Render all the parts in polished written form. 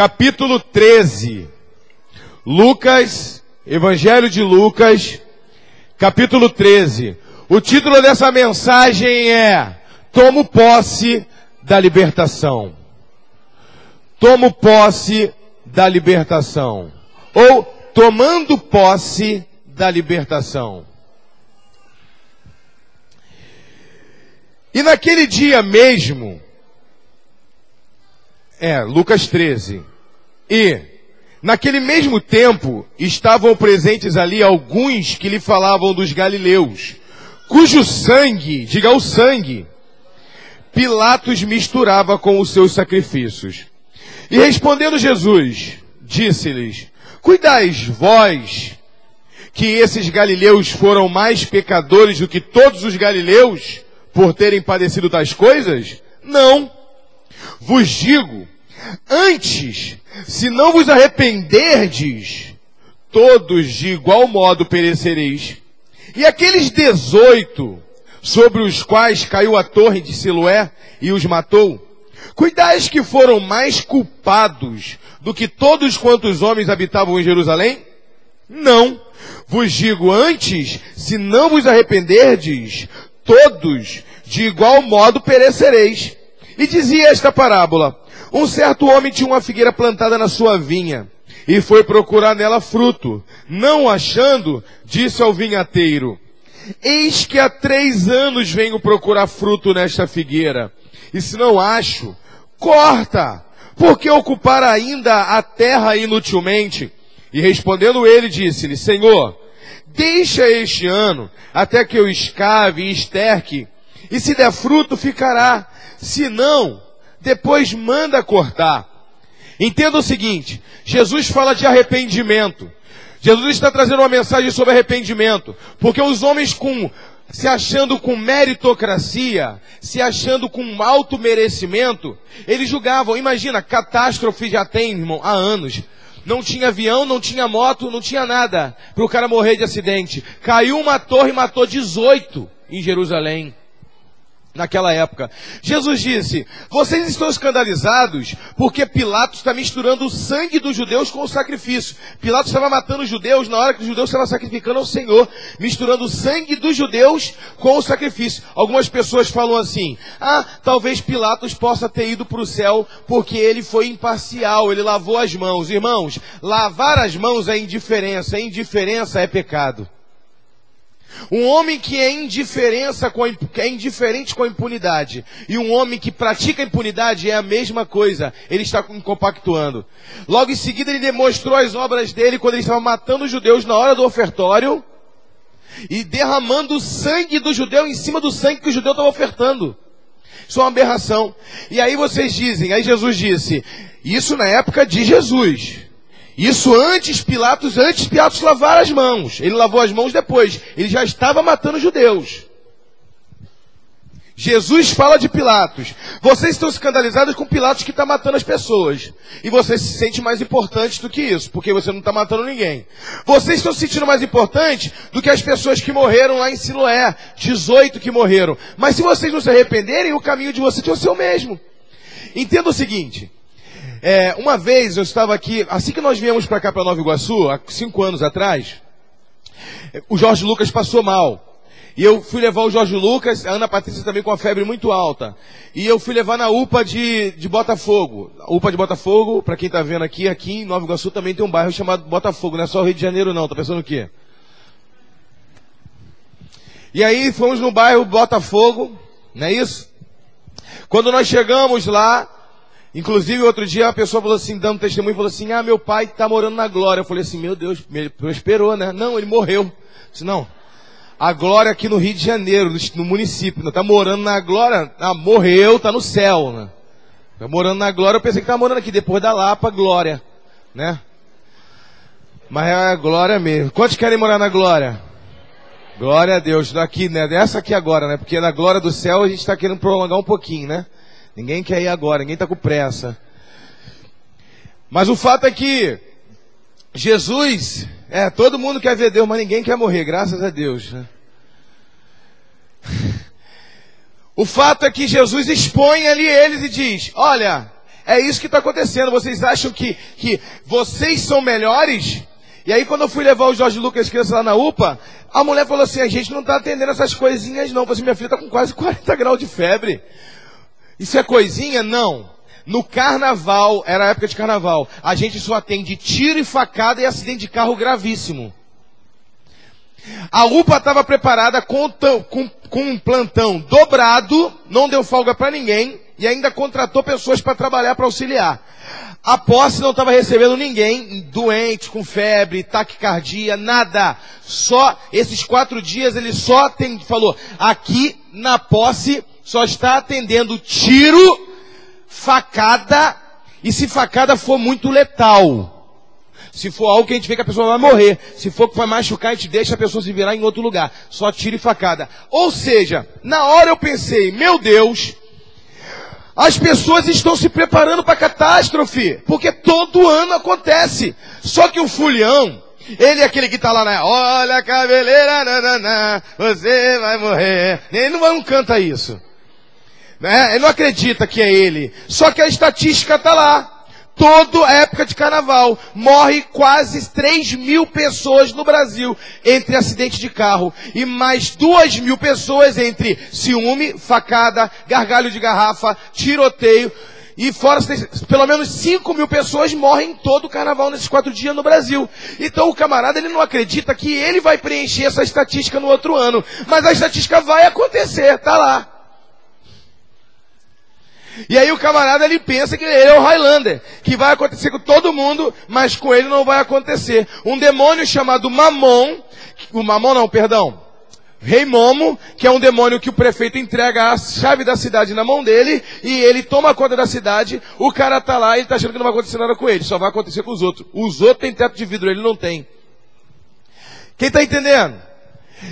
capítulo 13. Lucas, Evangelho de Lucas, capítulo 13. O título dessa mensagem é: Tomo posse da libertação. Tomo posse da libertação. Ou tomando posse da libertação. E naquele dia mesmo, Lucas 13, e naquele mesmo tempo estavam presentes ali alguns que lhe falavam dos galileus, cujo sangue, diga o sangue, Pilatos misturava com os seus sacrifícios. E respondendo Jesus, disse-lhes: Cuidais vós que esses galileus foram mais pecadores do que todos os galileus por terem padecido tais coisas? Não. Vos digo, antes, se não vos arrependerdes, todos de igual modo perecereis. E aqueles 18, sobre os quais caiu a torre de Siloé e os matou, cuidais que foram mais culpados do que todos quantos homens habitavam em Jerusalém? Não. Vos digo, antes, se não vos arrependerdes, todos de igual modo perecereis. E dizia esta parábola: um certo homem tinha uma figueira plantada na sua vinha, e foi procurar nela fruto. Não achando, disse ao vinhateiro: Eis que há 3 anos venho procurar fruto nesta figueira, e se não acho, corta, porque ocupar ainda a terra inutilmente? E respondendo ele, disse-lhe: Senhor, deixa este ano, até que eu escave e esterque, e se der fruto, ficará. Se não, depois manda cortar. Entenda o seguinte: Jesus fala de arrependimento. Jesus está trazendo uma mensagem sobre arrependimento, porque os homens se achando com meritocracia, se achando com alto merecimento, eles julgavam. Imagina, catástrofe já tem, irmão, há anos. Não tinha avião, não tinha moto, não tinha nada para o cara morrer de acidente. Caiu uma torre e matou 18 em Jerusalém. Naquela época, Jesus disse: vocês estão escandalizados porque Pilatos está misturando o sangue dos judeus com o sacrifício. Pilatos estava matando os judeus na hora que os judeus estavam sacrificando ao Senhor, misturando o sangue dos judeus com o sacrifício. Algumas pessoas falam assim: talvez Pilatos possa ter ido para o céu porque ele foi imparcial, ele lavou as mãos. Irmãos, lavar as mãos é indiferença, indiferença é pecado. Um homem que é indiferente com a impunidade e um homem que pratica a impunidade é a mesma coisa. Ele está compactuando. Logo em seguida ele demonstrou as obras dele quando ele estava matando os judeus na hora do ofertório e derramando o sangue do judeu em cima do sangue que o judeu estava ofertando. Isso é uma aberração. E aí vocês dizem, aí Jesus disse, isso na época de Jesus. Isso antes Pilatos lavar as mãos. Ele lavou as mãos depois. Ele já estava matando judeus. Jesus fala de Pilatos. Vocês estão escandalizados com Pilatos que está matando as pessoas. E você se sente mais importante do que isso, porque você não está matando ninguém. Vocês estão se sentindo mais importante do que as pessoas que morreram lá em Siloé. 18 que morreram. Mas se vocês não se arrependerem, o caminho de vocês vai ser o mesmo. Entenda o seguinte. Uma vez eu estava aqui, assim que nós viemos para cá, para Nova Iguaçu, há 5 anos atrás, o Jorge Lucas passou mal. E eu fui levar o Jorge Lucas, a Ana Patrícia também com a febre muito alta. E eu fui levar na UPA de Botafogo. A UPA de Botafogo, para quem está vendo aqui em Nova Iguaçu também tem um bairro chamado Botafogo, não é só o Rio de Janeiro não, tá pensando o quê? E aí fomos no bairro Botafogo, não é isso? Quando nós chegamos lá, inclusive, outro dia, a pessoa falou assim, dando testemunho, falou assim, meu pai está morando na Glória. Eu falei assim, meu Deus, ele prosperou, né? Não, ele morreu. Eu disse, não, a Glória aqui no Rio de Janeiro, no município, está morando na Glória, morreu, está no céu, né? Está morando na Glória, eu pensei que estava morando aqui, depois da Lapa, Glória, né? Mas é a Glória mesmo. Quantos querem morar na Glória? Glória a Deus, daqui, né? Dessa aqui agora, né? Porque na Glória do céu a gente está querendo prolongar um pouquinho, né? Ninguém quer ir agora, ninguém está com pressa. Mas o fato é que Jesus, todo mundo quer ver Deus, mas ninguém quer morrer, graças a Deus, né? O fato é que Jesus expõe ali eles e diz, olha, É isso que está acontecendo. Vocês acham que vocês são melhores? E aí quando eu fui levar o Jorge Lucas criança lá na UPA, a mulher falou assim, a gente não está atendendo essas coisinhas não. Eu falei assim, minha filha está com quase 40 graus de febre. Isso é coisinha? Não. No carnaval, era a época de carnaval, a gente só atende tiro e facada e acidente de carro gravíssimo. A UPA estava preparada com um plantão dobrado, não deu folga para ninguém e ainda contratou pessoas para trabalhar, para auxiliar. A posse não estava recebendo ninguém, doente, com febre, taquicardia, nada. Só esses 4 dias ele só falou, aqui na posse só está atendendo tiro, facada, e se facada for muito letal. Se for algo que a gente vê que a pessoa vai morrer, se for que vai machucar, a gente deixa a pessoa se virar em outro lugar. Só tiro e facada. Ou seja, na hora eu pensei, meu Deus, as pessoas estão se preparando para a catástrofe, porque todo ano acontece. Só que o fulhão, ele é aquele que está lá, né? Olha a cabeleira, nanana, você vai morrer. Ele não canta isso. Né? Ele não acredita que é ele. Só que a estatística está lá. Toda época de carnaval, morre quase 3.000 pessoas no Brasil entre acidente de carro. E mais 2.000 pessoas entre ciúme, facada, gargalho de garrafa, tiroteio. E fora, pelo menos 5.000 pessoas morrem todo o carnaval nesses 4 dias no Brasil. Então o camarada, ele não acredita que ele vai preencher essa estatística no outro ano. Mas a estatística vai acontecer, tá lá. E aí o camarada, ele pensa que ele é o Highlander, que vai acontecer com todo mundo, mas com ele não vai acontecer. Um demônio chamado Mamon, Rei Momo, que é um demônio que o prefeito entrega a chave da cidade na mão dele, e ele toma conta da cidade, o cara tá lá e ele tá achando que não vai acontecer nada com ele, só vai acontecer com os outros. Os outros têm teto de vidro, ele não tem. Quem tá entendendo?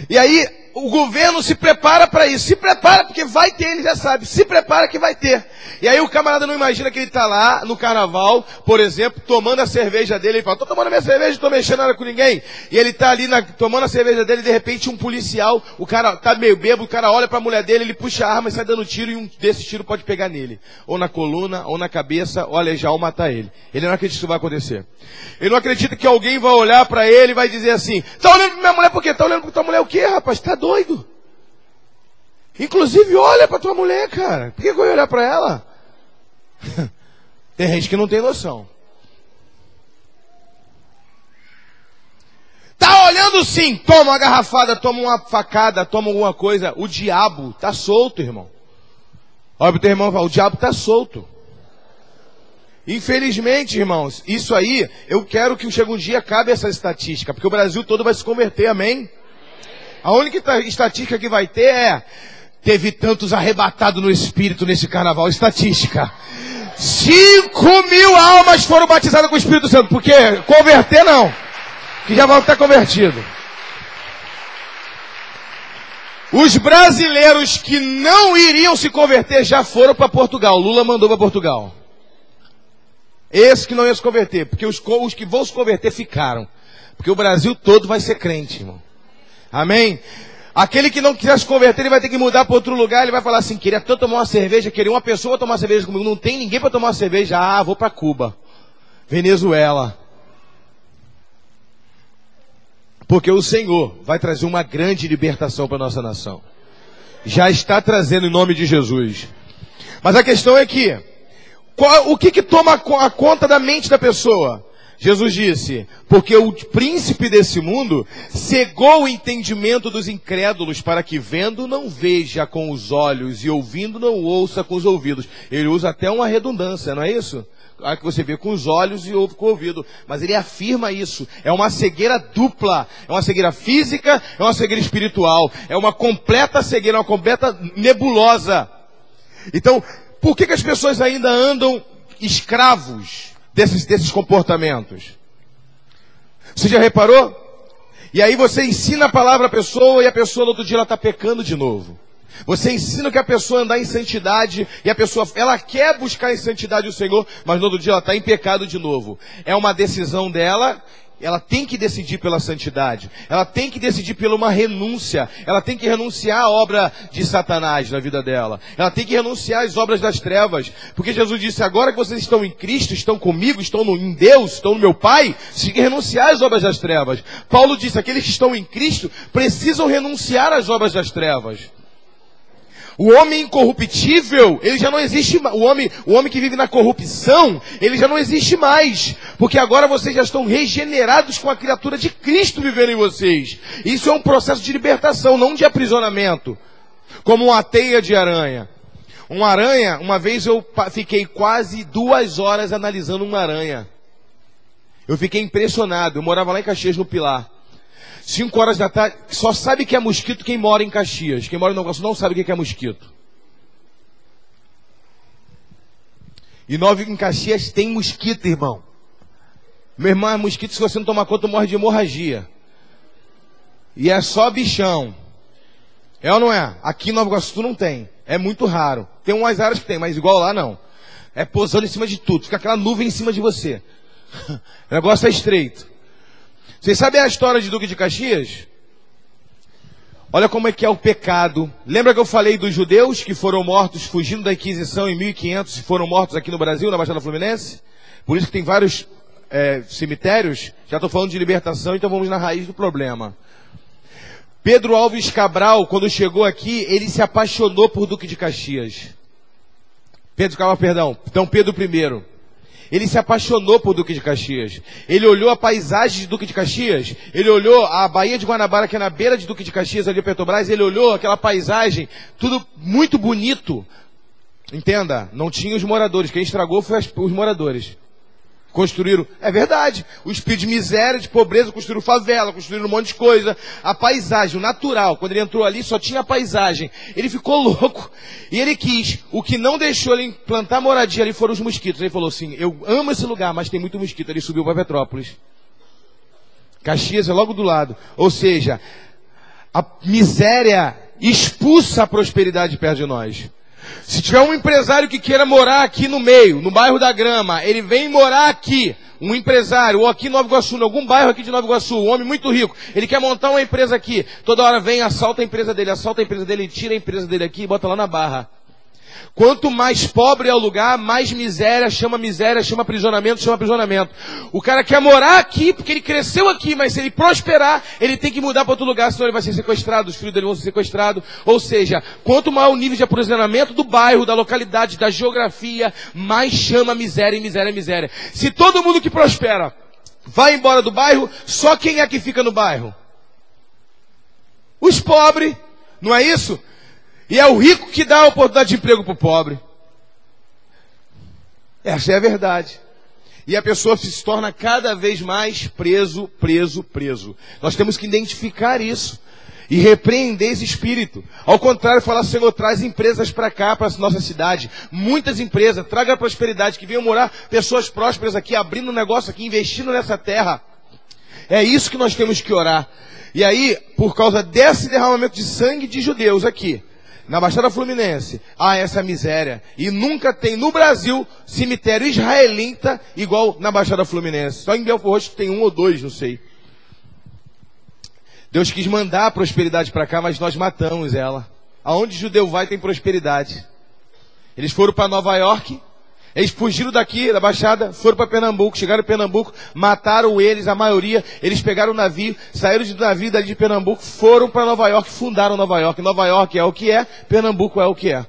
E aí, o governo se prepara para isso. Se prepara porque vai ter, ele já sabe. Se prepara que vai ter. E aí o camarada não imagina que ele está lá no carnaval, por exemplo, tomando a cerveja dele. Ele fala, tô tomando minha cerveja, não tô mexendo nada com ninguém. E ele está ali tomando a cerveja dele e de repente um policial, o cara tá meio bêbado, o cara olha para a mulher dele, ele puxa a arma e sai dando tiro e um desses tiros pode pegar nele. Ou na coluna, ou na cabeça, ou alejar, ou matar ele. Ele não acredita que isso vai acontecer. Ele não acredita que alguém vai olhar para ele e vai dizer assim, tá olhando para minha mulher por quê? Tá olhando para tua mulher o quê, rapaz? Tá doido? Inclusive, olha pra tua mulher, cara. Por que eu vou olhar pra ela? Tem gente que não tem noção. Tá olhando sim. Toma uma garrafada, toma uma facada, toma alguma coisa. O diabo tá solto, irmão. Olha pro teu irmão e fala, o diabo tá solto. Infelizmente, irmãos, isso aí, eu quero que chegue um dia acabe essa estatística, porque o Brasil todo vai se converter, amém? A única estatística que vai ter é, teve tantos arrebatados no espírito nesse carnaval, estatística. 5.000 almas foram batizadas com o Espírito Santo, porque converter não, que já vão estar convertidos. Os brasileiros que não iriam se converter já foram para Portugal, Lula mandou para Portugal. Esses que não iam se converter, porque os que vão se converter ficaram, porque o Brasil todo vai ser crente, irmão. Amém? Aquele que não quiser se converter, ele vai ter que mudar para outro lugar, ele vai falar assim, queria tanto tomar uma cerveja, queria uma pessoa tomar cerveja comigo, não tem ninguém para tomar uma cerveja, vou para Cuba, Venezuela. Porque o Senhor vai trazer uma grande libertação para a nossa nação. Já está trazendo em nome de Jesus. Mas a questão é que, o que toma a conta da mente da pessoa? Jesus disse, porque o príncipe desse mundo cegou o entendimento dos incrédulos para que vendo não veja com os olhos e ouvindo não ouça com os ouvidos. Ele usa até uma redundância, não é isso? A que você vê com os olhos e ouve com o ouvido. Mas ele afirma isso. É uma cegueira dupla. É uma cegueira física, é uma cegueira espiritual. É uma completa cegueira, uma completa nebulosa. Então, por que as pessoas ainda andam escravos desses comportamentos? Você já reparou? E aí você ensina a palavra à pessoa e a pessoa no outro dia ela está pecando de novo. Você ensina que a pessoa andar em santidade e a pessoa, ela quer buscar em santidade o Senhor, mas no outro dia ela está em pecado de novo. É uma decisão dela ela tem que decidir pela santidade, ela tem que decidir pela uma renúncia, ela tem que renunciar à obra de Satanás na vida dela, ela tem que renunciar às obras das trevas, porque Jesus disse, agora que vocês estão em Cristo, estão comigo, estão em Deus, estão no meu Pai, vocês têm que renunciar às obras das trevas. Paulo disse, aqueles que estão em Cristo precisam renunciar às obras das trevas. O homem incorruptível, ele já não existe mais. O homem que vive na corrupção, ele já não existe mais. Porque agora vocês já estão regenerados com a criatura de Cristo vivendo em vocês. Isso é um processo de libertação, não de aprisionamento. Como uma teia de aranha. Uma vez eu fiquei quase 2 horas analisando uma aranha. Eu fiquei impressionado. Eu morava lá em Caxias, no Pilar. 5 horas da tarde, só sabe que é mosquito quem mora em Caxias. Quem mora no negócio não sabe o que é mosquito. E nós em Caxias tem mosquito, irmão. Meu irmão, é mosquito, se você não tomar conta, morre de hemorragia. E é só bichão. É ou não é? Aqui em Nova Iguaçu não tem. É muito raro. Tem umas áreas que tem, mas igual lá não. É posando em cima de tudo. Fica aquela nuvem em cima de você. O negócio é estreito. Vocês sabem a história de Duque de Caxias? Olha como é que é o pecado. Lembra que eu falei dos judeus que foram mortos fugindo da Inquisição em 1500 e foram mortos aqui no Brasil, na Baixada Fluminense? Por isso que tem vários cemitérios. Já estou falando de libertação, então vamos na raiz do problema. Pedro Alves Cabral, quando chegou aqui, ele se apaixonou por Duque de Caxias. Então Pedro I. Ele se apaixonou por Duque de Caxias. Ele olhou a paisagem de Duque de Caxias. Ele olhou a Baía de Guanabara, que é na beira de Duque de Caxias, ali a Petrobras. Ele olhou aquela paisagem, tudo muito bonito. Entenda, não tinha os moradores. Quem estragou foi os moradores. Construíram, é verdade, o espírito de miséria, de pobreza, construíram favela, construíram um monte de coisa. A paisagem, o natural, quando ele entrou ali, só tinha a paisagem. Ele ficou louco e ele quis. O que não deixou ele implantar moradia ali foram os mosquitos. Ele falou assim, eu amo esse lugar, mas tem muito mosquito. Ele subiu para Petrópolis. Caxias é logo do lado. Ou seja, a miséria expulsa a prosperidade perto de nós. Se tiver um empresário que queira morar aqui no meio, no bairro da Grama, ele vem morar aqui, um empresário, ou aqui em Nova Iguaçu, em algum bairro aqui de Nova Iguaçu, um homem muito rico, ele quer montar uma empresa aqui, toda hora vem, assalta a empresa dele, tira a empresa dele aqui e bota lá na Barra. Quanto mais pobre é o lugar, mais miséria, chama aprisionamento. O cara quer morar aqui porque ele cresceu aqui, mas se ele prosperar, ele tem que mudar para outro lugar, senão ele vai ser sequestrado, os filhos dele vão ser sequestrados. Ou seja, quanto maior o nível de aprisionamento do bairro, da localidade, da geografia, mais chama miséria. Se todo mundo que prospera vai embora do bairro, só quem é que fica no bairro? Os pobres, não é isso? E é o rico que dá a oportunidade de emprego para o pobre. Essa é a verdade. E a pessoa se torna cada vez mais preso. Nós temos que identificar isso e repreender esse espírito. Ao contrário, falar, Senhor, traz empresas para cá, para a nossa cidade. Muitas empresas, traga a prosperidade, que venham morar pessoas prósperas aqui, abrindo um negócio aqui, investindo nessa terra. É isso que nós temos que orar. E aí, por causa desse derramamento de sangue de judeus aqui, na Baixada Fluminense, há essa miséria. E nunca tem no Brasil cemitério israelita igual na Baixada Fluminense. Só em Belfort Roxo tem 1 ou 2, não sei. Deus quis mandar a prosperidade para cá, mas nós matamos ela. Aonde judeu vai tem prosperidade. Eles foram para Nova York, eles fugiram daqui, da Baixada, foram para Pernambuco, chegaram em Pernambuco, mataram eles, a maioria, eles pegaram o navio, saíram do navio dali de Pernambuco, foram para Nova York, fundaram Nova York. Nova York é o que é, Pernambuco é o que é.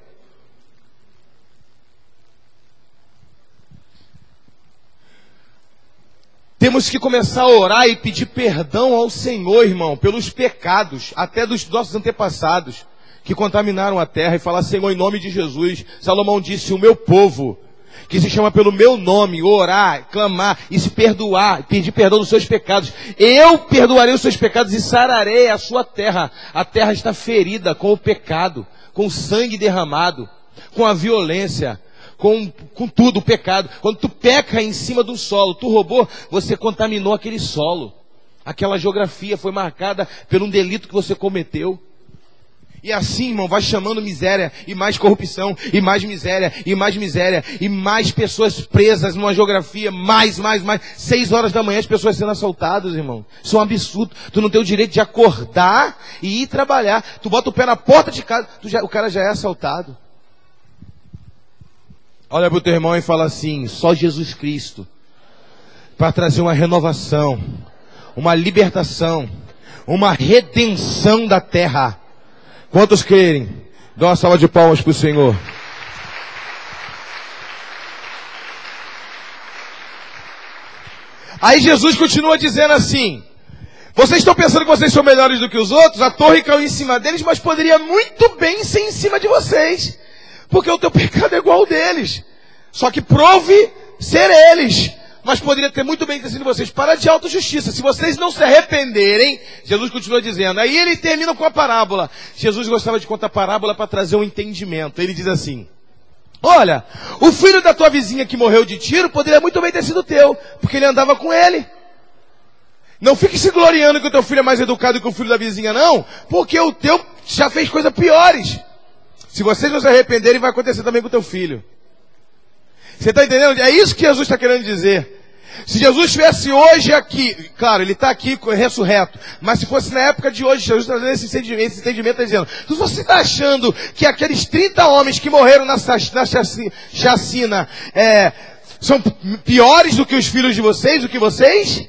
Temos que começar a orar e pedir perdão ao Senhor, irmão, pelos pecados, até dos nossos antepassados, que contaminaram a terra, e falar, Senhor, em nome de Jesus. Salomão disse, o meu povo, que se chama pelo meu nome, orar, clamar e se perdoar, pedir perdão dos seus pecados. Eu perdoarei os seus pecados e sararei a sua terra. A terra está ferida com o pecado, com o sangue derramado, com a violência, com tudo, o pecado. Quando tu peca em cima do solo, tu roubou, você contaminou aquele solo. Aquela geografia foi marcada por um delito que você cometeu. E assim, irmão, vai chamando miséria, e mais corrupção, e mais miséria, e mais miséria, e mais pessoas presas numa geografia, mais. 6 horas da manhã as pessoas sendo assaltadas, irmão. Isso é um absurdo. Tu não tem o direito de acordar e ir trabalhar. Tu bota o pé na porta de casa, o cara já é assaltado. Olha pro teu irmão e fala assim, só Jesus Cristo, para trazer uma renovação, uma libertação, uma redenção da terra. Quantos querem? Dá uma salva de palmas para o Senhor. Aí Jesus continua dizendo assim, vocês estão pensando que vocês são melhores do que os outros? A torre caiu em cima deles, mas poderia muito bem ser em cima de vocês. Porque o teu pecado é igual ao deles. Só que prove ser eles. Mas poderia ter muito bem sido vocês. Para de autojustiça. Se vocês não se arrependerem, Jesus continua dizendo. Aí ele termina com a parábola. Jesus gostava de contar parábola para trazer um entendimento. Ele diz assim, olha, o filho da tua vizinha que morreu de tiro poderia muito bem ter sido teu, porque ele andava com ele. Não fique se gloriando que o teu filho é mais educado que o filho da vizinha, não, porque o teu já fez coisas piores. Se vocês não se arrependerem, vai acontecer também com o teu filho. Você está entendendo? É isso que Jesus está querendo dizer. Se Jesus estivesse hoje aqui, claro, ele está aqui ressurreto, mas se fosse na época de hoje, Jesus trazendo esse entendimento, está dizendo, se você está achando que aqueles 30 homens que morreram na chacina são piores do que os filhos de vocês, do que vocês?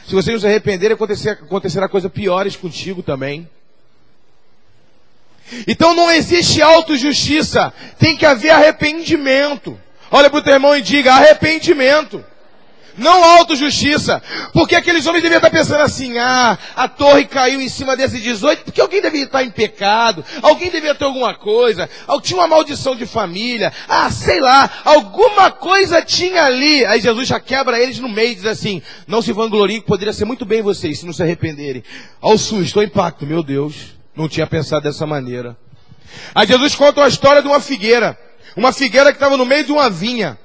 Se vocês não se arrependerem, acontecerá coisas piores contigo também. Então não existe autojustiça, tem que haver arrependimento. Olha para o teu irmão e diga, arrependimento. Não autojustiça. Porque aqueles homens deviam estar pensando assim, a torre caiu em cima desses 18, porque alguém devia estar em pecado, alguém devia ter alguma coisa, tinha uma maldição de família, sei lá, alguma coisa tinha ali. Aí Jesus já quebra eles no meio e diz assim, não se vangloriem, que poderia ser muito bem vocês, se não se arrependerem. Ao susto, ao impacto, meu Deus, não tinha pensado dessa maneira. Aí Jesus conta uma história de uma figueira que estava no meio de uma vinha.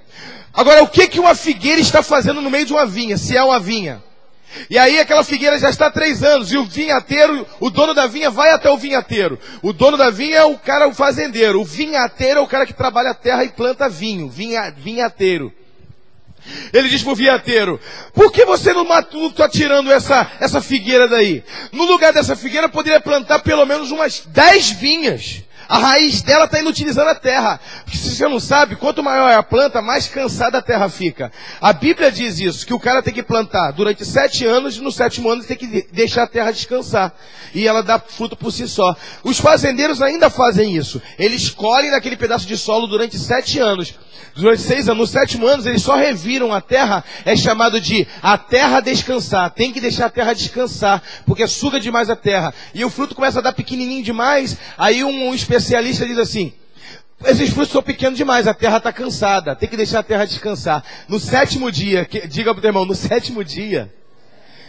Agora, o que uma figueira está fazendo no meio de uma vinha, se é uma vinha? E aí aquela figueira já está há 3 anos, e o vinhateiro, o dono da vinha vai até o vinhateiro. O dono da vinha é o cara, o fazendeiro. O vinhateiro é o cara que trabalha a terra e planta vinho, vinhateiro. Ele diz pro vinhateiro, por que você não está tirando essa figueira daí? No lugar dessa figueira, poderia plantar pelo menos umas 10 vinhas. A raiz dela está inutilizando a terra. Porque se você não sabe, quanto maior é a planta, mais cansada a terra fica. A Bíblia diz isso, que o cara tem que plantar durante 7 anos, e no 7º ano tem que deixar a terra descansar. E ela dá fruto por si só. Os fazendeiros ainda fazem isso. Eles colhem naquele pedaço de solo durante 7 anos. Durante 6 anos, no 7º ano, eles só reviram a terra, é chamado de a terra descansar. Tem que deixar a terra descansar, porque suga demais a terra. E o fruto começa a dar pequenininho demais, aí um especialista diz assim, esses frutos são pequenos demais, a terra está cansada, tem que deixar a terra descansar. No 7º dia, diga para o teu irmão, no 7º dia,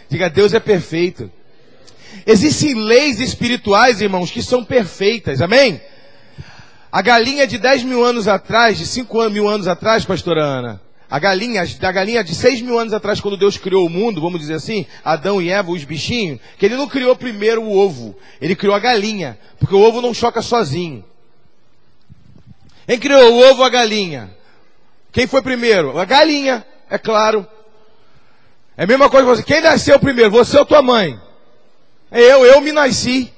diga, Deus é perfeito. Existem leis espirituais, irmãos, que são perfeitas, amém? A galinha de 10 mil anos atrás, de 5 mil anos atrás, pastora Ana, a galinha de 6 mil anos atrás, quando Deus criou o mundo, vamos dizer assim, Adão e Eva, os bichinhos, que ele não criou primeiro o ovo, ele criou a galinha, porque o ovo não choca sozinho. Quem criou o ovo ou a galinha? Quem foi primeiro? A galinha, é claro. É a mesma coisa que você. Quem nasceu primeiro? Você ou tua mãe? Eu me nasci.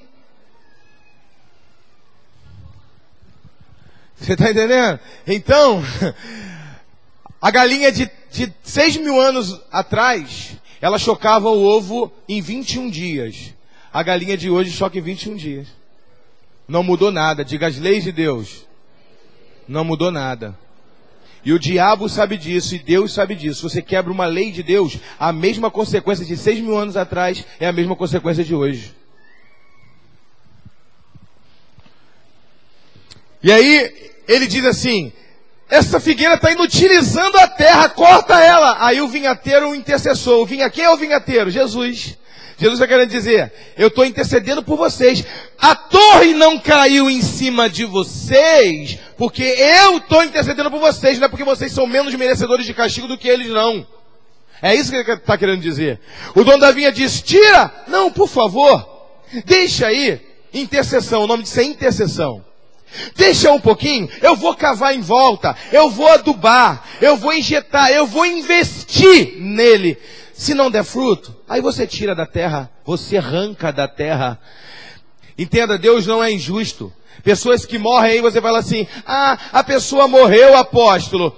Você está entendendo? Então, a galinha de 6 mil anos atrás, ela chocava o ovo em 21 dias. A galinha de hoje choca em 21 dias. Não mudou nada. Diga as leis de Deus. Não mudou nada. E o diabo sabe disso, e Deus sabe disso. Você quebra uma lei de Deus, a mesma consequência de 6 mil anos atrás é a mesma consequência de hoje. E aí, ele diz assim, essa figueira está inutilizando a terra, corta ela. Aí o vinhateiro, o intercessor, quem é o vinhateiro? Jesus. Jesus está querendo dizer, eu estou intercedendo por vocês. A torre não caiu em cima de vocês, porque eu estou intercedendo por vocês, não é porque vocês são menos merecedores de castigo do que eles, não. É isso que ele está querendo dizer. O dono da vinha diz, tira! Não, por favor, deixa aí. Intercessão, o nome disso é intercessão. Deixa um pouquinho, eu vou cavar em volta, eu vou adubar, eu vou injetar, eu vou investir nele. Se não der fruto, aí você tira da terra, você arranca da terra. Entenda, Deus não é injusto. Pessoas que morrem aí, você fala assim, a pessoa morreu, apóstolo.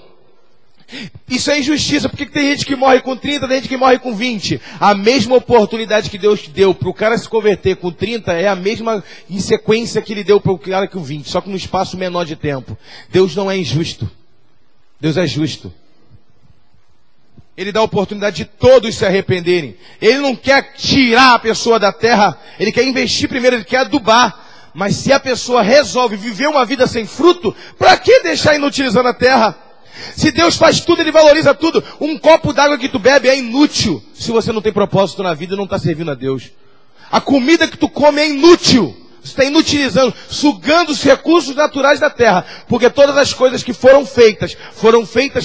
Isso é injustiça, porque tem gente que morre com 30, tem gente que morre com 20. A mesma oportunidade que Deus deu para o cara se converter com 30 é a mesma em sequência que ele deu para o cara com 20, só que num espaço menor de tempo. Deus não é injusto. Deus é justo. Ele dá a oportunidade de todos se arrependerem. Ele não quer tirar a pessoa da terra, ele quer investir primeiro, ele quer adubar. Mas se a pessoa resolve viver uma vida sem fruto, para que deixar inutilizando a terra? Se Deus faz tudo, Ele valoriza tudo. Um copo d'água que tu bebe é inútil se você não tem propósito na vida e não está servindo a Deus. A comida que tu come é inútil. Você está inutilizando, sugando os recursos naturais da terra. Porque todas as coisas que foram feitas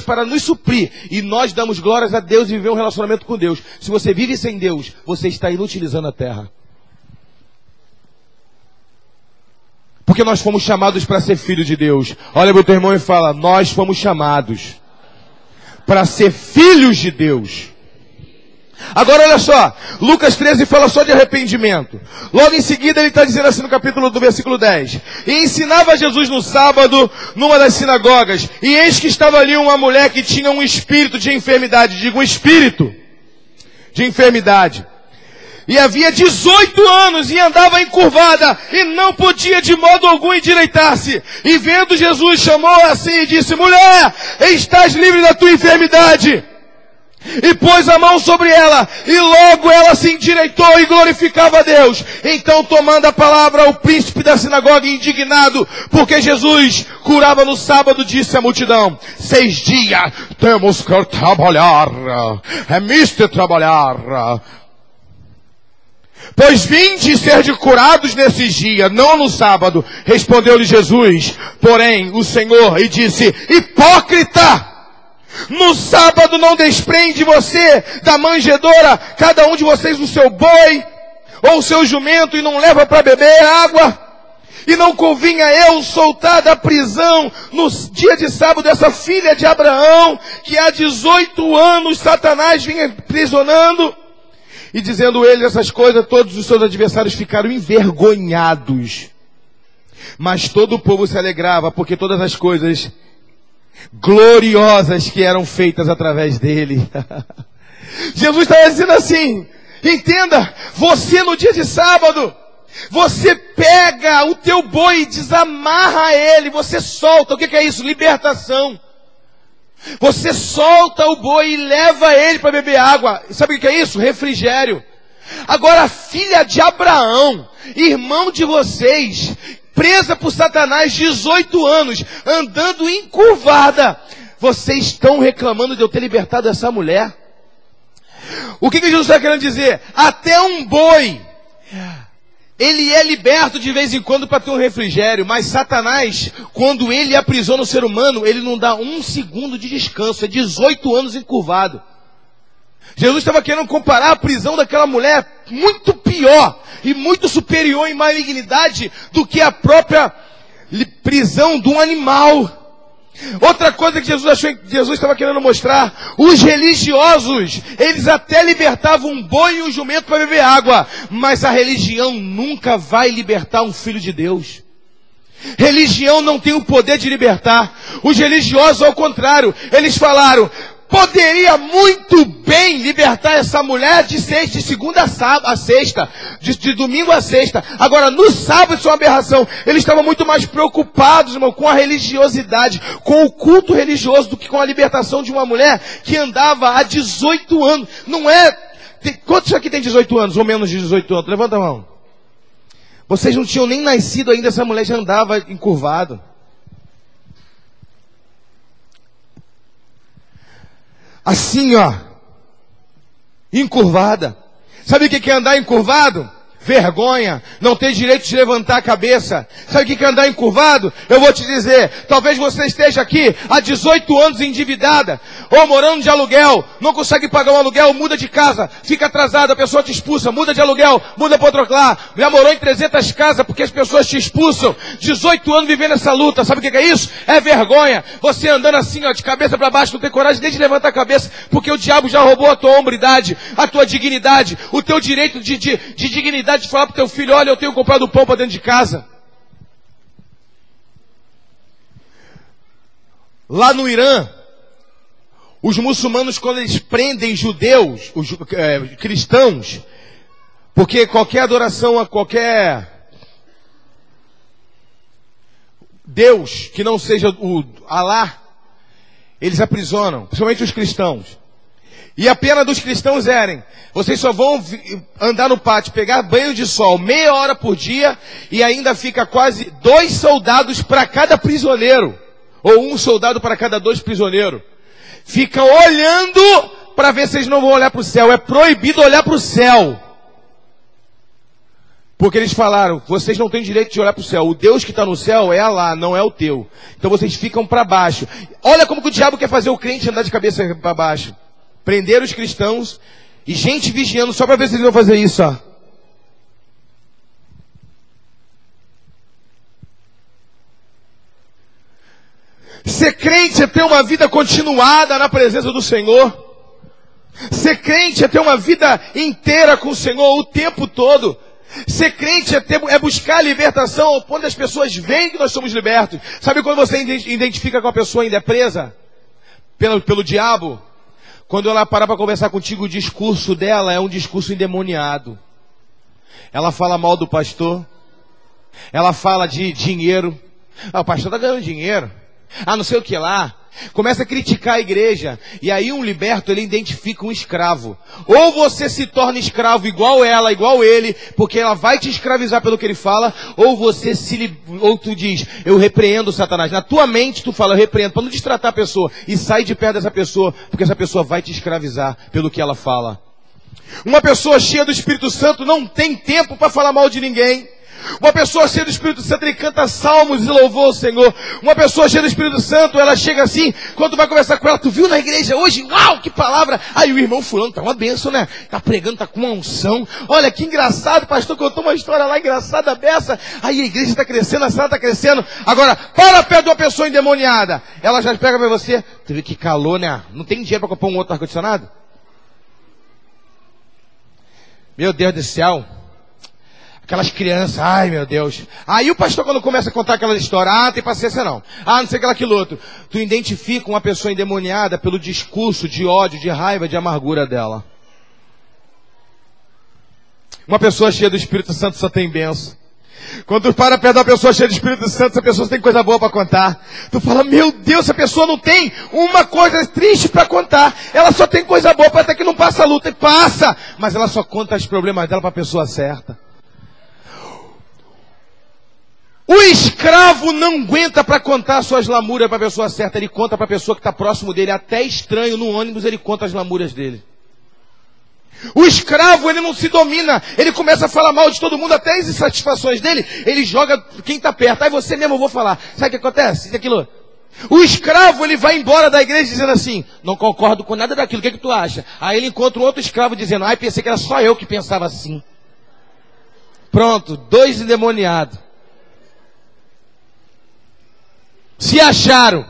para nos suprir. E nós damos glórias a Deus e viver um relacionamento com Deus. Se você vive sem Deus, você está inutilizando a terra. Porque nós fomos chamados para ser filhos de Deus. Olha para o teu irmão e fala, nós fomos chamados para ser filhos de Deus. Agora olha só, Lucas 13 fala só de arrependimento. Logo em seguida ele está dizendo assim no capítulo do versículo 10. E ensinava Jesus no sábado, numa das sinagogas. E eis que estava ali uma mulher que tinha um espírito de enfermidade. Digo, um espírito de enfermidade. E havia 18 anos e andava encurvada e não podia de modo algum endireitar-se. E vendo Jesus, chamou-a assim e disse, mulher, estás livre da tua enfermidade. E pôs a mão sobre ela e logo ela se endireitou e glorificava a Deus. Então tomando a palavra o príncipe da sinagoga indignado, porque Jesus curava no sábado, disse à multidão, 6 dias temos que trabalhar, é mister trabalhar. Pois vinde ser de curados nesses dias, não no sábado. Respondeu-lhe Jesus, porém, o Senhor, e disse, hipócrita! No sábado não desprende você da manjedoura, cada um de vocês o seu boi, ou o seu jumento, e não leva para beber água? E não convinha eu soltar da prisão no dia de sábado essa filha de Abraão, que há 18 anos Satanás vinha aprisionando? E dizendo ele essas coisas, todos os seus adversários ficaram envergonhados. Mas todo o povo se alegrava, porque todas as coisas gloriosas que eram feitas através dele. Jesus está dizendo assim, entenda, você no dia de sábado, você pega o teu boi e desamarra ele, você solta, o que é isso? Libertação. Você solta o boi e leva ele para beber água. Sabe o que é isso? Refrigério. Agora a filha de Abraão, irmão de vocês, presa por Satanás, 18 anos, andando encurvada. Vocês estão reclamando de eu ter libertado essa mulher? O que Jesus está querendo dizer? Até um boi, ele é liberto de vez em quando para ter um refrigério, mas Satanás, quando ele aprisiona o ser humano, ele não dá um segundo de descanso, é 18 anos encurvado. Jesus estava querendo comparar a prisão daquela mulher muito pior e muito superior em malignidade do que a própria prisão de um animal. Outra coisa que Jesus estava querendo mostrar, os religiosos, eles até libertavam um boi e um jumento para beber água, mas a religião nunca vai libertar um filho de Deus. Religião não tem o poder de libertar. Os religiosos, ao contrário, eles falaram, poderia muito bem libertar essa mulher de segunda a sexta, de domingo a sexta. Agora, no sábado, isso é uma aberração. Eles estavam muito mais preocupados, irmão, com a religiosidade, com o culto religioso, do que com a libertação de uma mulher que andava há 18 anos. Não é... Quantos aqui tem 18 anos, ou menos de 18 anos? Levanta a mão. Vocês não tinham nem nascido ainda, essa mulher já andava encurvado. Assim, ó, encurvada. Sabe o que é andar encurvado? vergonha, não ter direito de levantar a cabeça. Sabe o que é andar encurvado? Eu vou te dizer, talvez você esteja aqui há 18 anos endividada, ou morando de aluguel, não consegue pagar um aluguel, muda de casa, fica atrasado, a pessoa te expulsa, muda de aluguel, muda para outro lá, já morou em 300 casas porque as pessoas te expulsam, 18 anos vivendo essa luta, sabe o que é isso? É vergonha, você andando assim, ó, de cabeça para baixo, não tem coragem nem de levantar a cabeça, porque o diabo já roubou a tua hombridade, a tua dignidade, o teu direito de dignidade, de falar pro teu filho, olha, eu tenho comprado pão para dentro de casa. Lá no Irã, os muçulmanos, quando eles prendem judeus, os cristãos, porque qualquer adoração a qualquer Deus que não seja o Alá, eles aprisionam, principalmente os cristãos. E a pena dos cristãos era, vocês só vão andar no pátio, pegar banho de sol, meia hora por dia, e ainda fica quase 2 soldados para cada prisioneiro, ou 1 soldado para cada 2 prisioneiros. Fica olhando para ver se eles não vão olhar para o céu. É proibido olhar para o céu. Porque eles falaram, vocês não têm direito de olhar para o céu. O Deus que está no céu é Alá, não é o teu. Então vocês ficam para baixo. Olha como que o diabo quer fazer o crente andar de cabeça para baixo. Prender os cristãos e gente vigiando só para ver se eles vão fazer isso, ó. Ser crente é ter uma vida continuada na presença do Senhor. Ser crente é ter uma vida inteira com o Senhor o tempo todo. Ser crente é buscar a libertação quando as pessoas veem que nós somos libertos. Sabe quando você identifica que uma pessoa ainda é presa pelo diabo? Quando ela parar para conversar contigo, o discurso dela é um discurso endemoniado. Ela fala mal do pastor. Ela fala de dinheiro. Ah, o pastor está ganhando dinheiro. Ah, não sei o que lá. Começa a criticar a igreja. E aí um liberto, ele identifica um escravo. Ou você se torna escravo igual ela, igual ele, porque ela vai te escravizar pelo que ele fala. Ou ou tu diz, eu repreendo Satanás. Na tua mente tu fala, eu repreendo, para não destratar a pessoa. E sai de perto dessa pessoa, porque essa pessoa vai te escravizar pelo que ela fala. Uma pessoa cheia do Espírito Santo não tem tempo para falar mal de ninguém. Uma pessoa cheia do Espírito Santo, ele canta salmos e louvor ao Senhor. Uma pessoa cheia do Espírito Santo, ela chega assim, quando tu vai conversar com ela, tu viu na igreja hoje? Uau, que palavra! Aí o irmão fulano tá uma bênção, né? Tá pregando, tá com uma unção. Olha, que engraçado, o pastor contou uma história lá engraçada dessa. Aí a igreja tá crescendo, a sala tá crescendo. Agora, para perto de uma pessoa endemoniada. Ela já pega pra você, tu viu que calor, né? Não tem dinheiro pra comprar um outro ar-condicionado? Meu Deus do céu. Aquelas crianças, ai meu Deus. Aí o pastor quando começa a contar aquela história, ah, não tem paciência não. Ah, não sei aquilo outro. Tu identifica uma pessoa endemoniada pelo discurso de ódio, de raiva, de amargura dela. Uma pessoa cheia do Espírito Santo só tem bênção. Quando tu para perto de uma pessoa cheia do Espírito Santo, essa pessoa tem coisa boa para contar. Tu fala, meu Deus, essa pessoa não tem uma coisa triste para contar. Ela só tem coisa boa, até que não passa a luta. E passa, mas ela só conta os problemas dela para a pessoa certa. O escravo não aguenta para contar suas lamúrias para a pessoa certa. Ele conta para a pessoa que está próximo dele. Até estranho no ônibus, ele conta as lamúrias dele. O escravo, ele não se domina. Ele começa a falar mal de todo mundo, até as insatisfações dele. Ele joga quem está perto. Aí você mesmo, eu vou falar. Sabe o que acontece? Aquilo. O escravo, ele vai embora da igreja dizendo assim, não concordo com nada daquilo. O que tu acha? Aí ele encontra um outro escravo dizendo, ai, pensei que era só eu que pensava assim. Pronto, 2 endemoniados. Se acharam.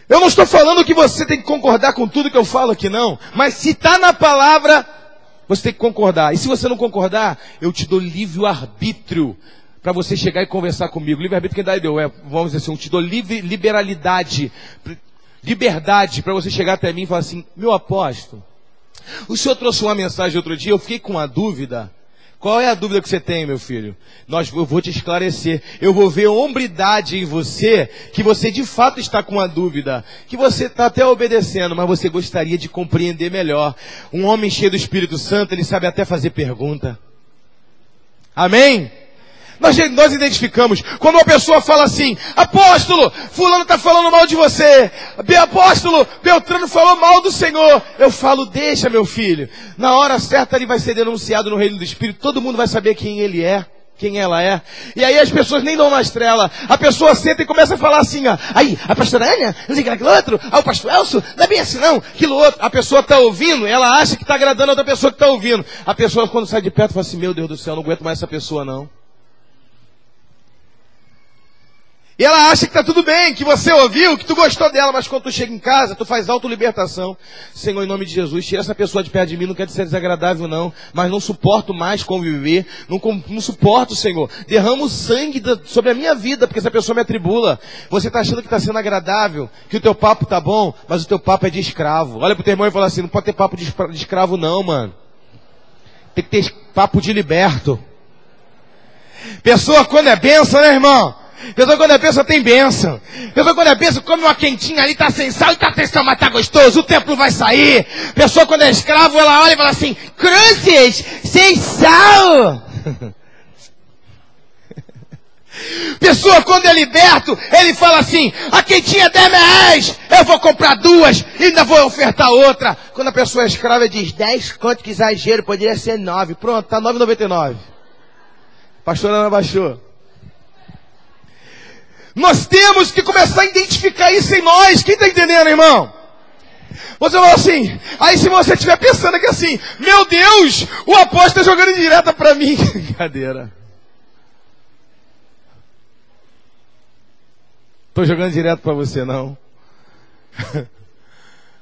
Eu não estou falando que você tem que concordar com tudo que eu falo aqui, não. Mas se está na palavra, você tem que concordar. E se você não concordar, eu te dou livre-arbítrio para você chegar e conversar comigo. Livre-arbítrio quem dá deu, vamos dizer assim, eu te dou liberdade para você chegar até mim e falar assim, meu apóstolo, o senhor trouxe uma mensagem outro dia, eu fiquei com uma dúvida. Qual é a dúvida que você tem, meu filho? Eu vou te esclarecer. Eu vou ver hombridade em você, que você de fato está com uma dúvida, que você está até obedecendo, mas você gostaria de compreender melhor. Um homem cheio do Espírito Santo, ele sabe até fazer pergunta. Amém? Nós identificamos. Quando uma pessoa fala assim, apóstolo, fulano está falando mal de você. Apóstolo, Beltrano falou mal do Senhor. Eu falo, deixa meu filho. Na hora certa ele vai ser denunciado no reino do Espírito. Todo mundo vai saber quem ele é, quem ela é. E aí as pessoas nem dão mais trela. A pessoa senta e começa a falar assim, ó. Aí, a pastora Ania, não sei aquilo outro. Ah, o pastor Elcio, não é bem assim não. Aquilo outro. A pessoa está ouvindo, ela acha que está agradando a outra pessoa que está ouvindo. A pessoa quando sai de perto fala assim, meu Deus do céu, não aguento mais essa pessoa não. E ela acha que está tudo bem, que você ouviu, que tu gostou dela, mas quando tu chega em casa, tu faz autolibertação. Senhor, em nome de Jesus, tira essa pessoa de perto de mim, não quero ser desagradável não, mas não suporto mais conviver, não suporto, Senhor. Derrama o sangue sobre a minha vida, porque essa pessoa me atribula. Você está achando que está sendo agradável, que o teu papo está bom, mas o teu papo é de escravo. Olha pro teu irmão e fala assim, não pode ter papo de escravo não, mano. Tem que ter papo de liberto. Pessoa quando é bênção, né, irmão? Pessoa quando é bênção tem bênção. Pessoa quando é bênção come uma quentinha ali, tá sem sal e tá sem sal, mas tá gostoso, o templo vai sair. Pessoa quando é escravo, ela olha e fala assim, cruzes, sem sal. Pessoa quando é liberto, ele fala assim, a quentinha é 10 reais, eu vou comprar 2 e ainda vou ofertar outra. Quando a pessoa é escrava, diz 10 conto, que exagero, poderia ser 9. Pronto, tá 9,99. Pastor Ana baixou. Nós temos que começar a identificar isso em nós. Quem está entendendo, irmão? Você fala assim, aí se você estiver pensando que assim, meu Deus, o apóstolo está jogando direta para mim. Brincadeira. Estou jogando direto para você, não.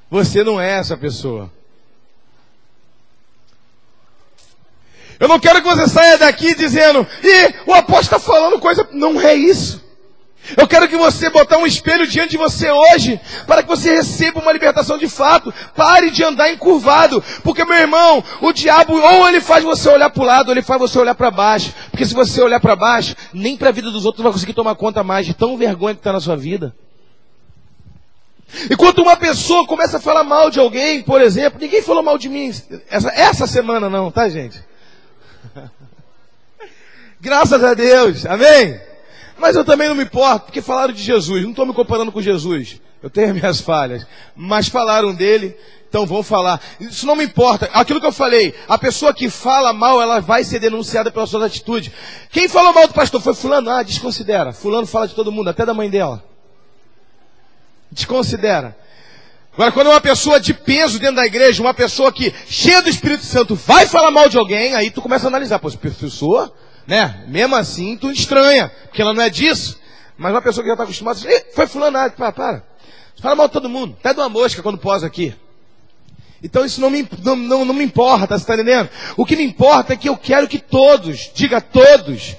Você não é essa pessoa. Eu não quero que você saia daqui dizendo, o apóstolo está falando coisa... Não é isso. Eu quero que você botar um espelho diante de você hoje, para que você receba uma libertação de fato. Pare de andar encurvado, porque meu irmão, o diabo ou ele faz você olhar para o lado, ou ele faz você olhar para baixo. Porque se você olhar para baixo, nem para a vida dos outros vai conseguir tomar conta mais de tão vergonha que está na sua vida. E quando uma pessoa começa a falar mal de alguém, por exemplo, ninguém falou mal de mim essa semana não, tá gente? Graças a Deus, amém? Mas eu também não me importo, porque falaram de Jesus. Não estou me comparando com Jesus. Eu tenho as minhas falhas. Mas falaram dele, então vão falar. Isso não me importa. Aquilo que eu falei, a pessoa que fala mal, ela vai ser denunciada pelas suas atitudes. Quem falou mal do pastor foi fulano? Ah, desconsidera. Fulano fala de todo mundo, até da mãe dela. Desconsidera. Agora, quando uma pessoa de peso dentro da igreja, uma pessoa que, cheia do Espírito Santo, vai falar mal de alguém, aí tu começa a analisar. Pô, essa pessoa... né? Mesmo assim, tu estranha, porque ela não é disso. Mas uma pessoa que já está acostumada, foi fulano, para. Fala mal de todo mundo, até de uma mosca quando posa aqui. Então isso não me importa, você está entendendo? O que me importa é que eu quero que todos, diga todos,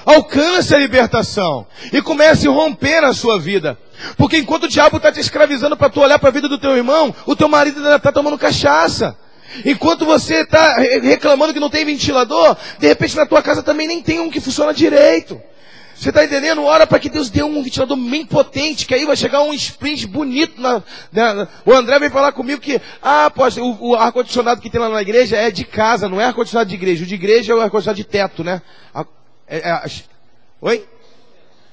alcance a libertação e comece a romper a sua vida. Porque enquanto o diabo está te escravizando para tu olhar para a vida do teu irmão, o teu marido ainda está tomando cachaça. Enquanto você está reclamando que não tem ventilador, de repente na tua casa também nem tem um que funciona direito. Você está entendendo? Ora para que Deus dê um ventilador bem potente, que aí vai chegar um sprint bonito. O André veio falar comigo que, o ar-condicionado que tem lá na igreja é de casa, não é ar-condicionado de igreja. O de igreja é o ar-condicionado de teto, né? Oi?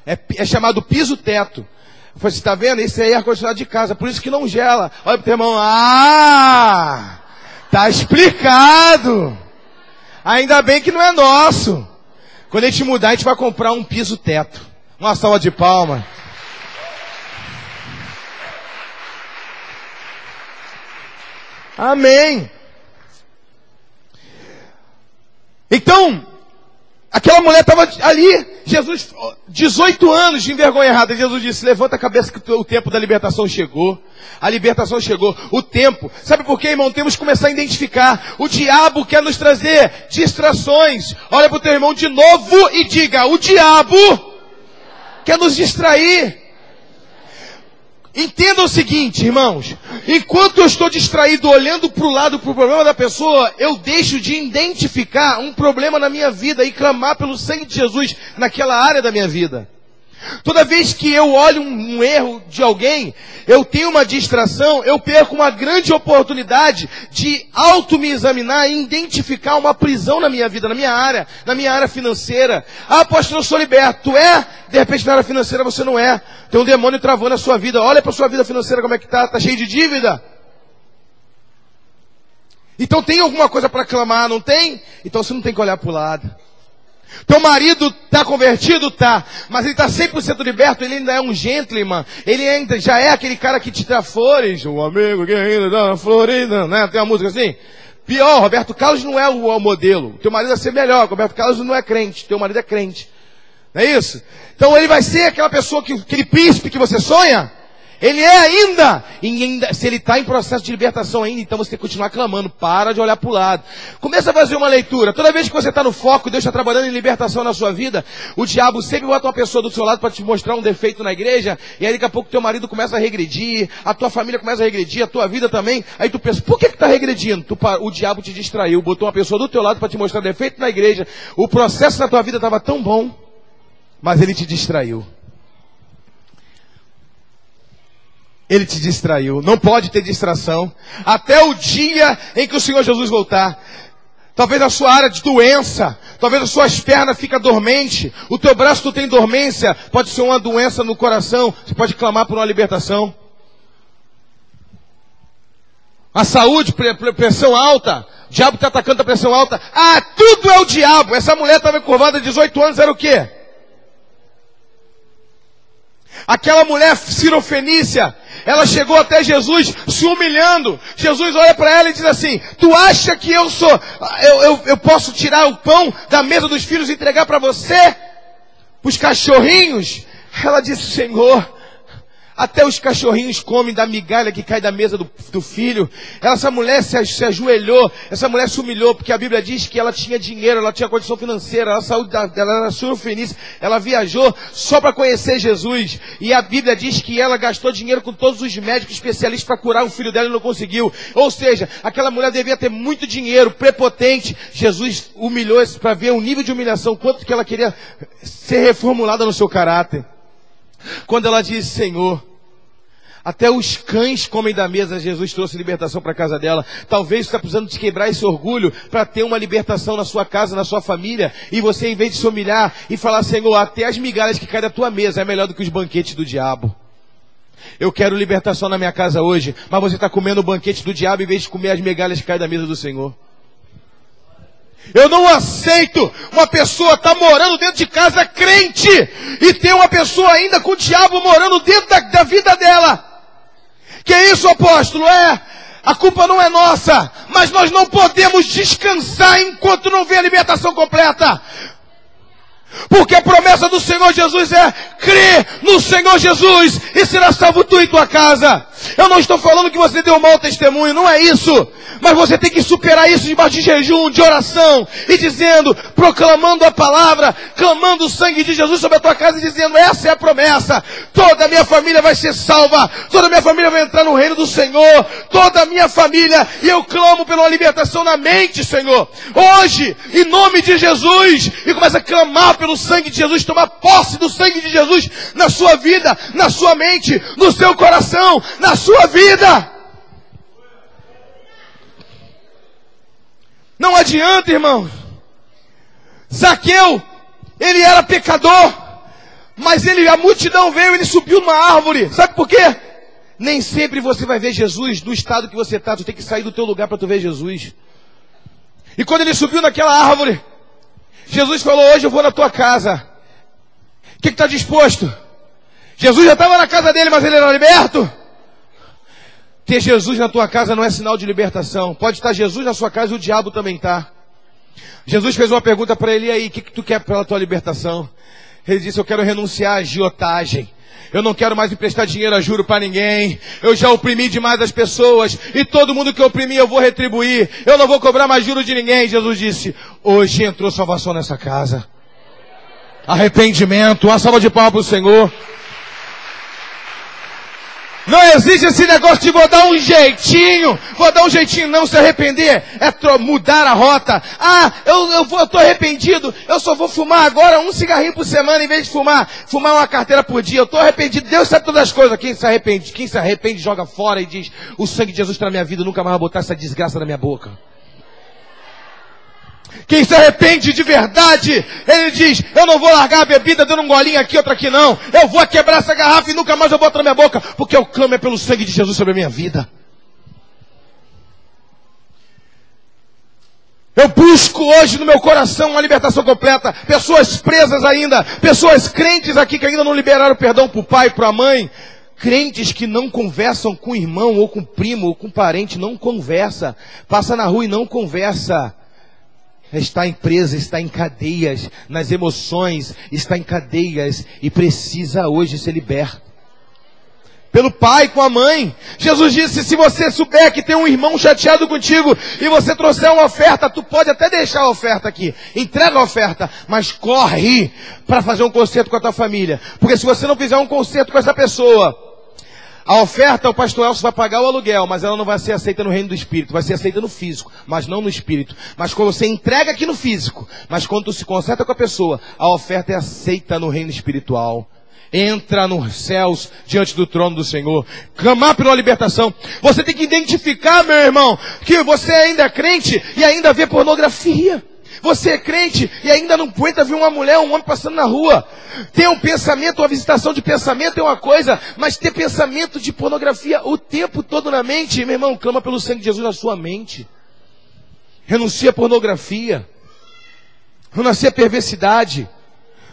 É chamado piso-teto. Eu falei, você está vendo? Esse aí é ar-condicionado de casa, por isso que não gela. Olha pro teu irmão, tá explicado. Ainda bem que não é nosso. Quando a gente mudar, a gente vai comprar um piso-teto. Uma salva de palmas. Amém. Então, aquela mulher estava ali, Jesus, 18 anos de envergonha errada. Jesus disse, levanta a cabeça que o tempo da libertação chegou. A libertação chegou, o tempo. Sabe por quê, irmão? Temos que começar a identificar. O diabo quer nos trazer distrações. Olha para o teu irmão de novo e diga, o diabo quer nos distrair. Entenda o seguinte, irmãos. Enquanto eu estou distraído olhando para o lado, para o problema da pessoa, eu deixo de identificar um problema na minha vida e clamar pelo sangue de Jesus naquela área da minha vida. Toda vez que eu olho um erro de alguém, eu tenho uma distração, eu perco uma grande oportunidade de me examinar e identificar uma prisão na minha vida, na minha área financeira. Ah, pastor, eu sou liberto. Tu é? De repente na área financeira você não é. Tem um demônio travando a sua vida. Olha para a sua vida financeira como é que tá. Tá cheio de dívida? Então tem alguma coisa para clamar, não tem? Então você não tem que olhar para o lado. Teu marido está convertido? Tá. Mas ele está 100% liberto, ele ainda é um gentleman. Ele ainda já é aquele cara que te dá flores. O amigo que ainda dá flores, né? Tem uma música assim. Pior, Roberto Carlos não é o modelo. Teu marido vai ser melhor. Roberto Carlos não é crente. Teu marido é crente. Não é isso? Então ele vai ser aquela pessoa, aquele príncipe que você sonha. Ele é ainda, se ele está em processo de libertação ainda, então você tem que continuar clamando, para de olhar para o lado. Começa a fazer uma leitura. Toda vez que você está no foco, Deus está trabalhando em libertação na sua vida, o diabo sempre bota uma pessoa do seu lado para te mostrar um defeito na igreja, e aí daqui a pouco teu marido começa a regredir, a tua família começa a regredir, a tua vida também, aí tu pensa, por que está regredindo? O diabo te distraiu, botou uma pessoa do teu lado para te mostrar defeito na igreja, o processo na tua vida estava tão bom, mas ele te distraiu. Ele te distraiu. Não pode ter distração. Até o dia em que o Senhor Jesus voltar. Talvez a sua área de doença. Talvez as suas pernas fiquem dormentes. O teu braço tu tem dormência. Pode ser uma doença no coração. Você pode clamar por uma libertação. A saúde, pressão alta. O diabo está atacando a pressão alta. Ah, tudo é o diabo. Essa mulher estava encurvada de 18 anos. Era o quê? Aquela mulher cirofenícia, ela chegou até Jesus se humilhando. Jesus olha para ela e diz assim, tu acha que eu posso tirar o pão da mesa dos filhos e entregar para você? Para os cachorrinhos? Ela disse, Senhor, até os cachorrinhos comem da migalha que cai da mesa do filho. Essa mulher se ajoelhou, essa mulher se humilhou, porque a Bíblia diz que ela tinha dinheiro, ela tinha condição financeira, ela saiu ela era surfenícia, ela viajou só para conhecer Jesus. E a Bíblia diz que ela gastou dinheiro com todos os médicos especialistas para curar o filho dela e não conseguiu. Ou seja, aquela mulher devia ter muito dinheiro, prepotente. Jesus humilhou para ver o nível de humilhação, quanto que ela queria ser reformulada no seu caráter. Quando ela disse, Senhor, até os cães comem da mesa, Jesus trouxe libertação para a casa dela. Talvez você está precisando de quebrar esse orgulho para ter uma libertação na sua casa, na sua família. E você, em vez de se humilhar e falar, Senhor, até as migalhas que caem da tua mesa é melhor do que os banquetes do diabo. Eu quero libertação na minha casa hoje, mas você está comendo o banquete do diabo em vez de comer as migalhas que caem da mesa do Senhor. Eu não aceito uma pessoa estar morando dentro de casa crente e ter uma pessoa ainda com o diabo morando dentro da vida dela. Que isso, apóstolo? A culpa não é nossa, mas nós não podemos descansar enquanto não vê a libertação completa. Porque a promessa do Senhor Jesus é, crê no Senhor Jesus e será salvo tu e tua casa. Eu não estou falando que você deu um mau testemunho, não é isso. Mas você tem que superar isso debaixo de jejum, de oração, e dizendo, proclamando a palavra, clamando o sangue de Jesus sobre a tua casa e dizendo, essa é a promessa. Toda a minha família vai ser salva, toda a minha família vai entrar no reino do Senhor, toda a minha família, e eu clamo pela libertação na mente, Senhor. Hoje, em nome de Jesus, e começa a clamar pelo sangue de Jesus, tomar posse do sangue de Jesus na sua vida, na sua mente, no seu coração, na sua vida. Não adianta, irmão. Zaqueu, ele era pecador, mas a multidão veio, ele subiu numa árvore. Sabe por quê? Nem sempre você vai ver Jesus no estado que você está. Tu tem que sair do teu lugar para tu ver Jesus. E quando ele subiu naquela árvore, Jesus falou, hoje eu vou na tua casa. O que está disposto? Jesus já estava na casa dele, mas ele era liberto. Ter Jesus na tua casa não é sinal de libertação. Pode estar Jesus na sua casa e o diabo também está. Jesus fez uma pergunta para ele, e aí, o que tu quer pela tua libertação? Ele disse, eu quero renunciar à agiotagem. Eu não quero mais emprestar dinheiro a juro para ninguém. Eu já oprimi demais as pessoas. E todo mundo que eu oprimi eu vou retribuir. Eu não vou cobrar mais juros de ninguém. Jesus disse, hoje entrou salvação nessa casa. Arrependimento. Uma salva de palmas para o Senhor. Não existe esse negócio de vou dar um jeitinho não, se arrepender é mudar a rota. Eu tô arrependido, eu só vou fumar agora um cigarrinho por semana em vez de fumar uma carteira por dia. Eu tô arrependido, Deus sabe todas as coisas. Quem se arrepende joga fora e diz, o sangue de Jesus está na minha vida, eu nunca mais vou botar essa desgraça na minha boca. Quem se arrepende de verdade, ele diz, eu não vou largar a bebida dando um golinho aqui, outro aqui não. Eu vou quebrar essa garrafa e nunca mais eu boto na minha boca, porque eu clamo é pelo sangue de Jesus sobre a minha vida. Eu busco hoje no meu coração uma libertação completa. Pessoas presas ainda, pessoas crentes aqui que ainda não liberaram perdão para o pai, para a mãe. Crentes que não conversam com o irmão, ou com o primo, ou com o parente, não conversa. Passa na rua e não conversa. Está em presa, está em cadeias, nas emoções, está em cadeias e precisa hoje ser liberto. Pelo pai, com a mãe. Jesus disse, se você souber que tem um irmão chateado contigo e você trouxer uma oferta, tu pode até deixar a oferta aqui. Entrega a oferta, mas corre para fazer um concerto com a tua família. Porque se você não fizer um concerto com essa pessoa, a oferta, o pastor Elcio vai pagar o aluguel, mas ela não vai ser aceita no reino do espírito. Vai ser aceita no físico, mas não no espírito. Mas quando você entrega aqui no físico, mas quando tu se conserta com a pessoa, a oferta é aceita no reino espiritual. Entra nos céus, diante do trono do Senhor. Clamar pela libertação. Você tem que identificar, meu irmão, que você ainda é crente e ainda vê pornografia. Você é crente e ainda não aguenta ver uma mulher, um homem passando na rua. Ter um pensamento, uma visitação de pensamento é uma coisa, mas ter pensamento de pornografia o tempo todo na mente, meu irmão, clama pelo sangue de Jesus na sua mente. Renuncia à pornografia. Renuncia à perversidade.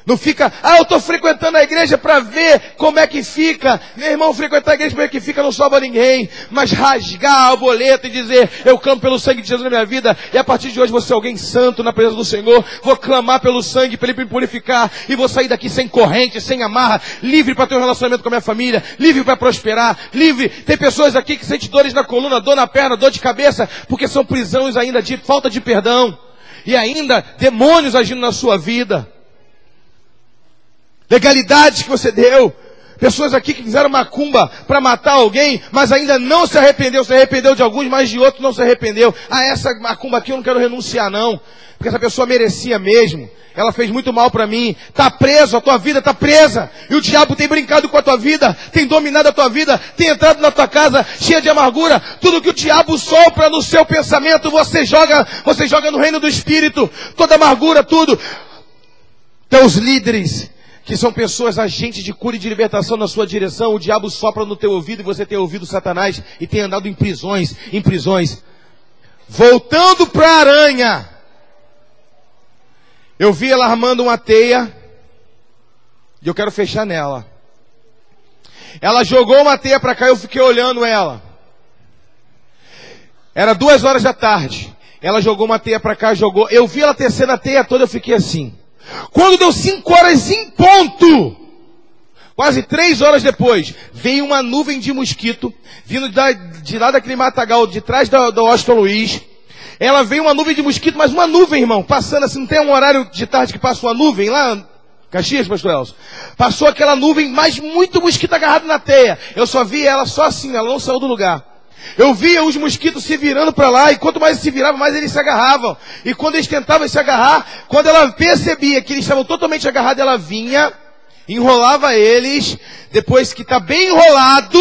Não fica, eu estou frequentando a igreja para ver como é que fica. Meu irmão, frequentar a igreja para ver como é que fica não salva ninguém. Mas rasgar o boleto e dizer, eu clamo pelo sangue de Jesus na minha vida. E a partir de hoje vou ser alguém santo na presença do Senhor. Vou clamar pelo sangue para Ele me purificar. E vou sair daqui sem corrente, sem amarra. Livre para ter um relacionamento com a minha família. Livre para prosperar. Livre. Tem pessoas aqui que sentem dores na coluna, dor na perna, dor de cabeça. Porque são prisões ainda de falta de perdão. E ainda demônios agindo na sua vida. Legalidades que você deu. Pessoas aqui que fizeram macumba para matar alguém, mas ainda não se arrependeu. Se arrependeu de alguns, mas de outros não se arrependeu. Essa macumba aqui eu não quero renunciar não. Porque essa pessoa merecia mesmo. Ela fez muito mal para mim. Está preso, a tua vida está presa. E o diabo tem brincado com a tua vida. Tem dominado a tua vida. Tem entrado na tua casa cheia de amargura. Tudo que o diabo sopra no seu pensamento, você joga no reino do Espírito. Toda amargura, tudo. Teus líderes, que são pessoas agentes de cura e de libertação na sua direção, o diabo sopra no teu ouvido e você tem ouvido Satanás e tem andado em prisões. Voltando para a aranha, eu vi ela armando uma teia e eu quero fechar nela. Ela jogou uma teia para cá e eu fiquei olhando ela. Era 2 horas da tarde. Ela jogou uma teia para cá, jogou. Eu vi ela tecendo a teia toda, eu fiquei assim. Quando deu 5 horas em ponto, quase 3 horas depois, veio uma nuvem de mosquito, vindo de lá daquele matagal, de trás da Washington Luiz. Ela veio uma nuvem de mosquito, mas uma nuvem, irmão, passando assim, não tem um horário de tarde que passa uma nuvem lá, Caxias, pastor Elcio? Passou aquela nuvem, mas muito mosquito agarrado na teia. Eu só vi ela só assim, ela não saiu do lugar. Eu via os mosquitos se virando para lá, e quanto mais se viravam, mais eles se agarravam. E quando eles tentavam se agarrar, quando ela percebia que eles estavam totalmente agarrados, ela vinha, enrolava eles. Depois que está bem enrolado,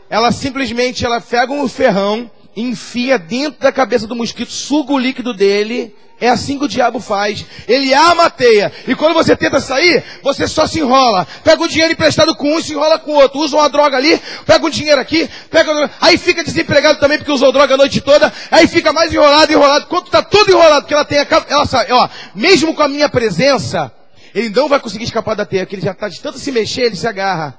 ela simplesmente pega um ferrão, enfia dentro da cabeça do mosquito, suga o líquido dele. É assim que o diabo faz. Ele ama a teia. E quando você tenta sair, você só se enrola. Pega o dinheiro emprestado com um e se enrola com o outro. Usa uma droga ali, pega um dinheiro aqui, aí fica desempregado também porque usou droga a noite toda. Aí fica mais enrolado. Quando está tudo enrolado, porque ela sabe, mesmo com a minha presença, ele não vai conseguir escapar da teia, porque ele já está de tanto se mexer, ele se agarra.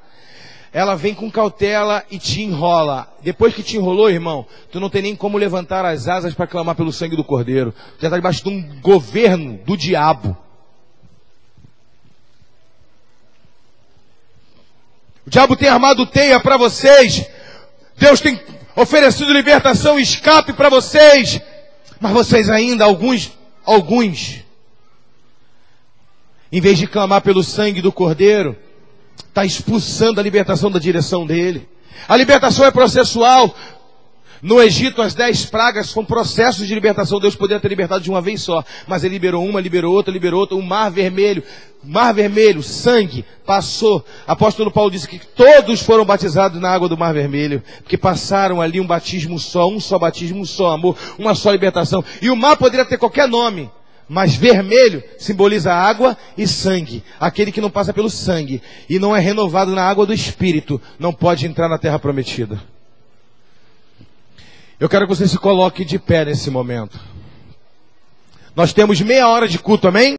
Ela vem com cautela e te enrola. Depois que te enrolou, irmão, tu não tem nem como levantar as asas para clamar pelo sangue do Cordeiro. Tu já está debaixo de um governo do diabo. O diabo tem armado teia para vocês. Deus tem oferecido libertação e escape para vocês. Mas vocês ainda, alguns, em vez de clamar pelo sangue do Cordeiro, está expulsando a libertação da direção dele. A libertação é processual. No Egito, as 10 pragas foram processos de libertação. Deus poderia ter libertado de uma vez só, mas Ele liberou uma, liberou outra. O mar vermelho, sangue, passou. Apóstolo Paulo disse que todos foram batizados na água do mar vermelho, porque passaram ali um batismo só, um só batismo, um só amor, uma só libertação. E o mar poderia ter qualquer nome, mas vermelho simboliza água e sangue. Aquele que não passa pelo sangue e não é renovado na água do Espírito, não pode entrar na terra prometida. Eu quero que você se coloque de pé nesse momento. Nós temos meia hora de culto, amém?